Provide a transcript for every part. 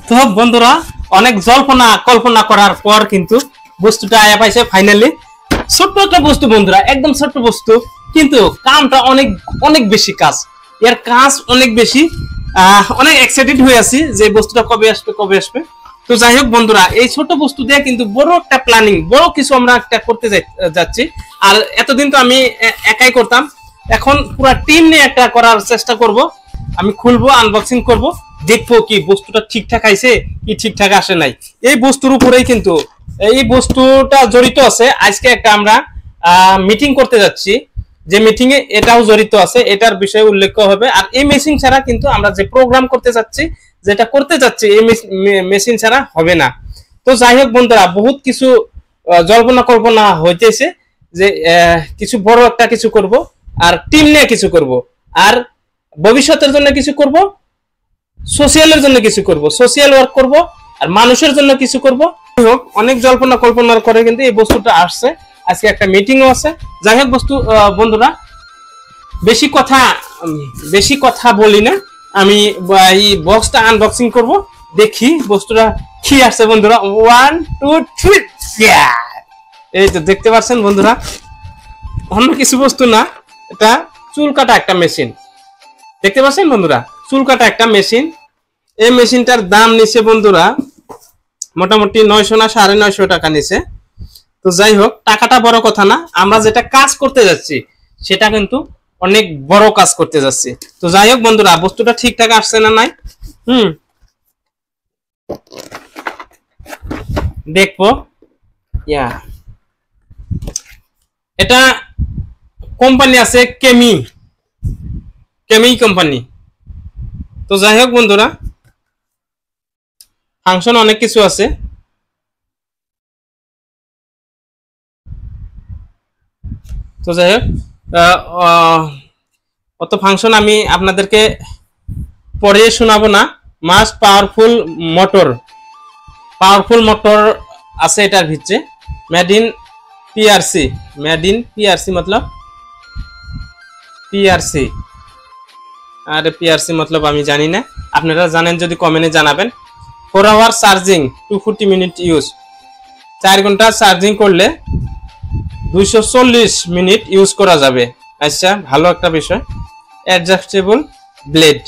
তো বন্ধুরা অনেক জল্পনা কল্পনা করার পর কিন্তু বস্তুটা আয়া পাইছে ফাইনালি। ছোট্ট একটা বস্তু বন্ধুরা, একদম ছোট্ট বস্তু, কিন্তু কামটা অনেক অনেক বেশি কাজ, এর কাজ অনেক বেশি। অনেক এক্সাইটেড হয়ে আছি যে বস্তুটা কবে আসবে কবে আসবে। তো যাই হোক বন্ধুরা, এই ছোট বস্তু দিয়ে কিন্তু বড় একটা প্ল্যানিং, বড় কিছু আমরা একটা করতে যাচ্ছি। আর এতদিন তো আমি একাই করতাম, এখন পুরো টিম নিয়ে একটা করার চেষ্টা করব। আমি খুলবো, আনবক্সিং করব, দেখবো কি বস্তুটা ঠিকঠাক আইছে কি ঠিকঠাক আসে নাই। এই বস্তুর উপরেই কিন্তু এই বস্তুটা জড়িত আছে। আজকে একটা আমরা মিটিং করতে যাচ্ছি, যে মিটিং এ এটাও জড়িত আছে, এটার বিষয়ে উল্লেখ হবে। আর এই মেশিন ছাড়া কিন্তু আমরা যে প্রোগ্রাম করতে যাচ্ছি, যেটা করতে যাচ্ছি, এই মেশিন ছাড়া হবে না। তো যাই হোক বন্ধুরা, বহুত কিছু জল্পনা কল্পনা হইতেছে যে কিছু বড় একটা কিছু করব, আর টিম নিয়ে কিছু করব, আর ভবিষ্যতের জন্য কিছু করব, সোশিয়ালের জন্য কিছু করব, সোশিয়াল ওয়ার্ক করব, আর মানুষের জন্য কিছু করব। হোক, অনেক জল্পনা কল্পনার করে কিন্তু এই বস্তুটা আসছে। আজকে একটা মিটিংও আছে। যাই হোক বন্ধুরা, বেশি কথা বলি না, আমি এই বক্সটা আনবক্সিং করব, দেখি বস্তুটা কি আসছে বন্ধুরা। 1 2 3, এই তো দেখতে পাচ্ছেন বন্ধুরা, অন্য কিছু বস্তু না, এটা চুল কাটা একটা মেশিন। দেখতে পাচ্ছেন বন্ধুরা, চুল কাটা একটা মেশিন। এই মেশিনটার দাম নিছে বন্ধুরা মোটামুটি 900 না 950 টাকা নিছে। তো যাই হোক, টাকাটা বড় কথা না, আমরা যেটা কাজ করতে যাচ্ছি সেটা কিন্তু অনেক বড় কাজ করতে যাচ্ছি। তো যাই হোক বন্ধুরা, বস্তুটা ঠিকঠাক আসছে না নাই দেখবো। এটা কোম্পানি আছে কেমি কোম্পানি। তো যাই হোক বন্ধুরা, ফাংশন অনেক কিছু আছে। তো যাই হোক, অত ফাংশন আমি আপনাদেরকে পরে শোনাবো না। মাস্ট পাওয়ারফুল মোটর আছে এটার ভিতরে। মেড ইন পিআরসি मतलब পিআরসি। আরে পিআরসি मतलब আমি জানি না, আপনারা জানেন যদি কমেন্টে জানাবেন। 4 আওয়ার চার্জিং, 240 মিনিট ইউজ। 4 ঘন্টা চার্জিং করলে 240 মিনিট ইউজ করা যাবে। আচ্ছা, ভালো একটা বিষয়। অ্যাডজাস্টেবল ব্লেড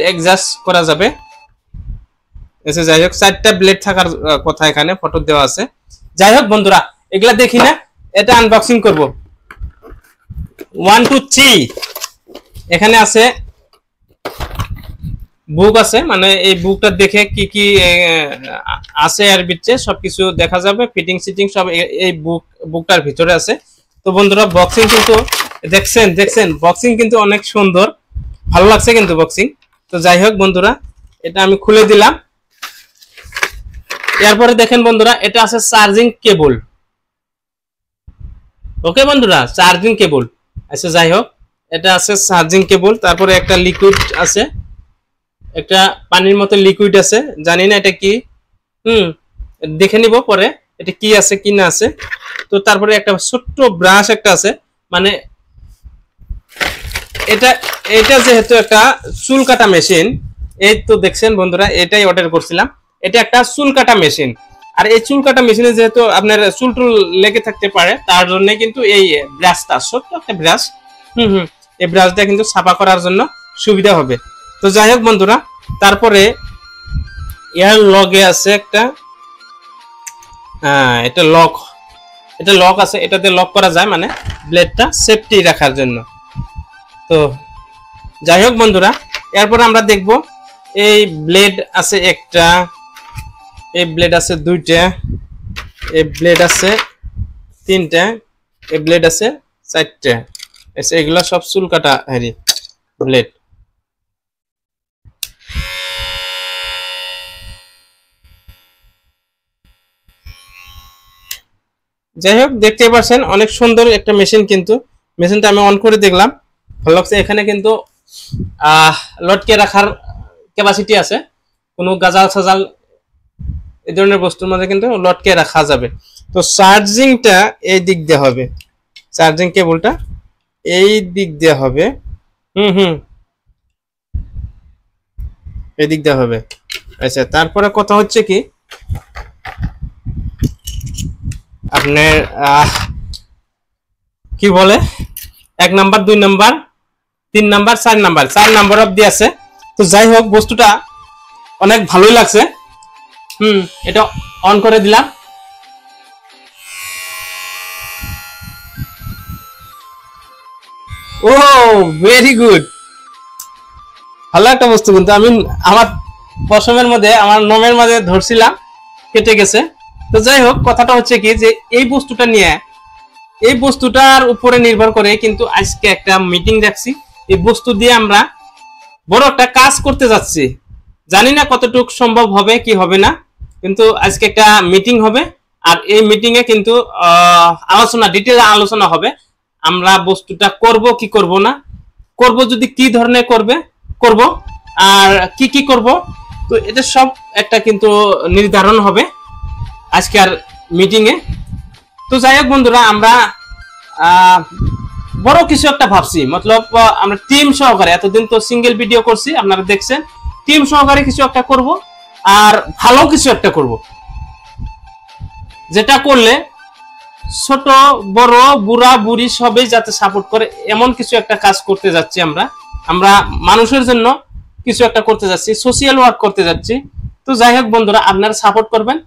অ্যাডজাস্ট করা যাবে। এসে যাই হোক, 4টা ব্লেড থাকার কথা এখানে ফটো দেওয়া আছে। যাই হোক বন্ধুরা, এগুলা দেখি না, এটা আনবক্সিং করব। 1 2 3 এখানে আছে বুক আছে, মানে এই বুকটা দেখে কি কি আছে এর ভিতরে সবকিছু দেখা যাবে। ফিটিং সব এই বুকটার ভিতরে আছে। তো বন্ধুরা, বক্সিং কিন্তু দেখছেন বক্সিং কিন্তু অনেক সুন্দর, ভালো লাগছে কিন্তু বক্সিং। তো যাই হোক বন্ধুরা, এটা আমি খুলে দিলাম। এরপরে দেখেন বন্ধুরা, এটা আছে চার্জিং কেবল। ওকে বন্ধুরা, চার্জিং কেবল আচ্ছা। যাই হোক, এটা আছে চার্জিং কেবল। তারপরে একটা লিকুইড আছে, একটা পানির মতো লিকুইড আছে, জানি না এটা কি, দেখে নিব পরে এটা কি আছে কি না আছে। তো তারপরে একটা ছোট্ট ব্রাশ একটা আছে, মানে এটা যেহেতু একটা চুল কাটা মেশিন, এই তো দেখছেন বন্ধুরা, এটাই অর্ডার করছিলাম। এটা একটা চুল কাটা মেশিন। আর এই চুল কাটা মেশিনে যেহেতু আপনার চুল লেগে থাকতে পারে, তার জন্য কিন্তু এই ব্রাশটা, ছোট্ট একটা ব্রাশ, এই ব্রাশটা কিন্তু সাফা করার জন্য সুবিধা হবে। তো যাই হোক বন্ধুরা, তারপরে এর লগে আছে একটা, এটা লক আছে, এটাতে লক করা যায়, মানে ব্লেডটা সেফটি রাখার জন্য। তো যাই হোক বন্ধুরা, এরপর আমরা দেখব এই ব্লেড আছে একটা, এই ব্লেড আছে 2টা, এই ব্লেড আছে 3টা, এই ব্লেড আছে 4টা। এগুলা সব চুল কাটা ব্লেড। যাই হোক, দেখতে পাচ্ছেন অনেক সুন্দর একটা মেশিন। কিন্তু মেশিনটা আমি অন করে দেখলাম, ভালো লাগছে। এখানে কিন্তু লটকে রাখার ক্যাপাসিটি আছে, কোনো গাজাল সাজাল এই ধরনের বস্তুর মধ্যে কিন্তু লটকে রাখা যাবে। তো চার্জিংটা এই দিক দিয়ে হবে, চার্জিং কেবলটা এই দিক দিয়ে হবে, এই দিক দিয়ে হবে। আচ্ছা, তারপরে কথা হচ্ছে কি আপনার কি বলে 1 number 2 number 3 number 4 number 4 number অবধি আছে। তো যাই হোক বস্তুটা অনেক ভালোই লাগছে। এটা অন করে দিলাম। ও ভেরি গুড, ভালো একটা বস্তু। কিন্তু আমি আমার পশমের মধ্যে আমার নোমের মধ্যে ধরছিলাম, কেটে গেছে। তো যাই হোক কথাটা হচ্ছে কি যে এই বস্তুটা নিয়ে এই বস্তুটার উপরে নির্ভর করে কিন্তু আজকে একটা মিটিং রাখছি। এই বস্তু দিয়ে আমরা বড় একটা কাজ করতে যাচ্ছি। জানি না কতটুকু সম্ভব হবে কি হবে না, কিন্তু আজকে একটা মিটিং হবে। আর এই মিটিং এ কিন্তু আলোচনা, ডিটেইল আলোচনা হবে আমরা বস্তুটা করব কি করব না, করব যদি কি ধরনের করব আর কি করব। তো এটা সব একটা কিন্তু নির্ধারণ হবে আজকের মিটিং এ। তো যাই হোক বন্ধুরা, আমরা বড় কিছু একটা ভাবছি, মতলব আমরা টিম সহকারে, এতদিন তো সিঙ্গেল ভিডিও করছি আপনারা দেখছেন, টিম সহকারে কিছু একটা করব আর ভালো কিছু একটা করব, যেটা করলে ছোট বড় বুড়া বুড়ি সবাই যাতে সাপোর্ট করে এমন কিছু একটা কাজ করতে যাচ্ছি। আমরা মানুষের জন্য কিছু একটা করতে যাচ্ছি, সোশিয়াল ওয়ার্ক করতে যাচ্ছি। তো যাই হোক বন্ধুরা, আপনারা সাপোর্ট করবেন।